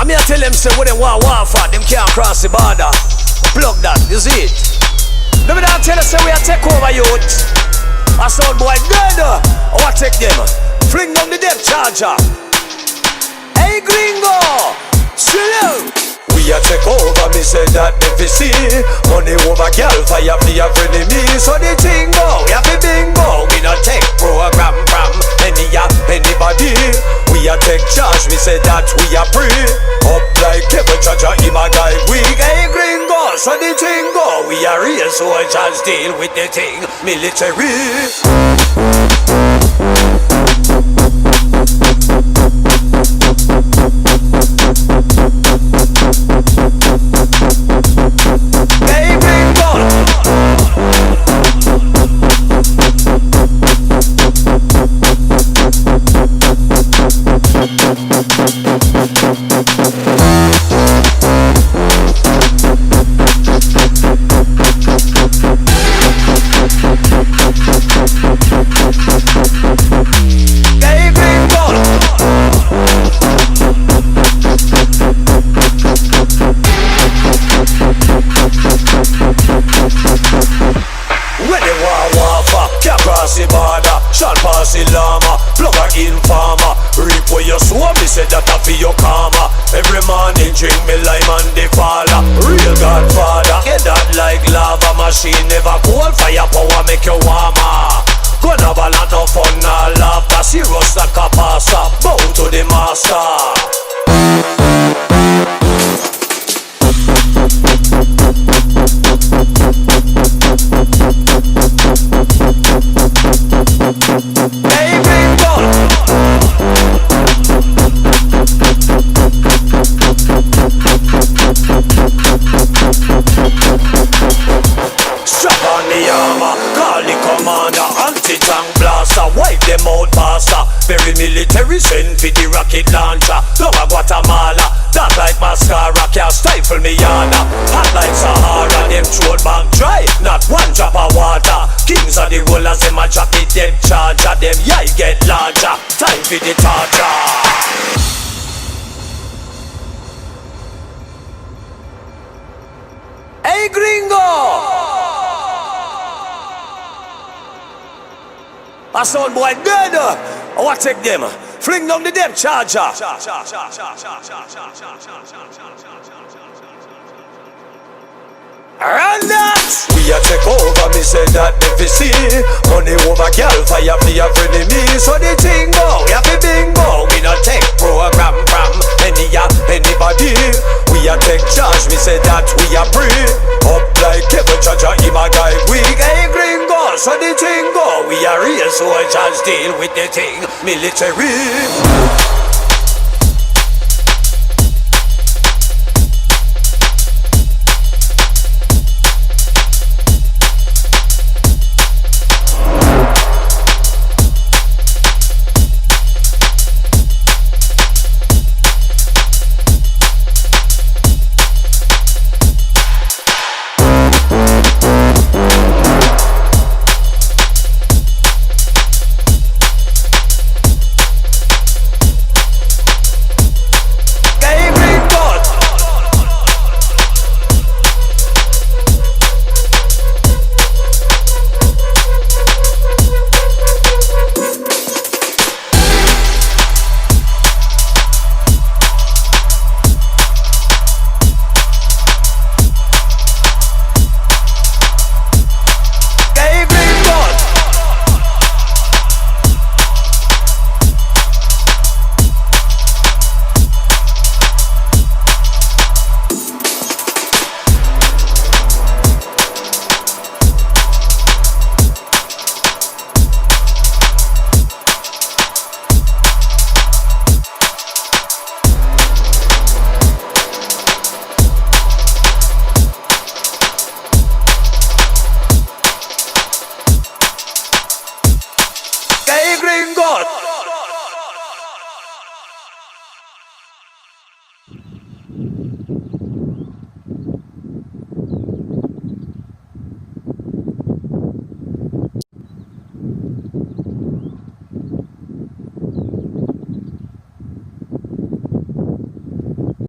I'm here tell them say what they want for, them can't cross the border. Plug that, you see it? Let me not tell us say we are take over youth. I sound boy dead, I want take them. Fling down the depth charger. Hey gringo, chill. We a take over, me say that if you see money over girl, fire for your enemy. So the thing go, we have a bingo. We not take program from anybody. We a take charge, we say that we are free. Up like Kevin Chacha, him a guy weak. Hey gringo, so the thing go. We are real soldiers, deal with the thing, military. Every morning drink me lime and the faller. Real Godfather, get that like lava machine. Never cold, fire power make you warmer. Gonna have a lot of fun and laughter. Serious like a pasta, bow to the master. Hey, big gun. Strap on the armor, call the commander, anti-tank blaster, wipe them out faster. Very military, send for the rocket launcher. Lower Guatemala, dark like mascara, can't stifle me yana. Hot like Sahara, them throat back dry, not one drop of water. Kings of the rollers, them a jacket, them charger, them yai get larger. Time for the torture. Hey gringo! I sound boy dead. I want to take them. Fling down the depth charger. And that we a take over, me say that if you see money over girl, fire for your enemy. So the thing go, we have a bingo. We not take program from anybody. We a take charge, me say that we are free. Up like Kevin Chacha, him a guy weak. Hey gringo, so the thing go. We are real soldiers, deal with the thing, military.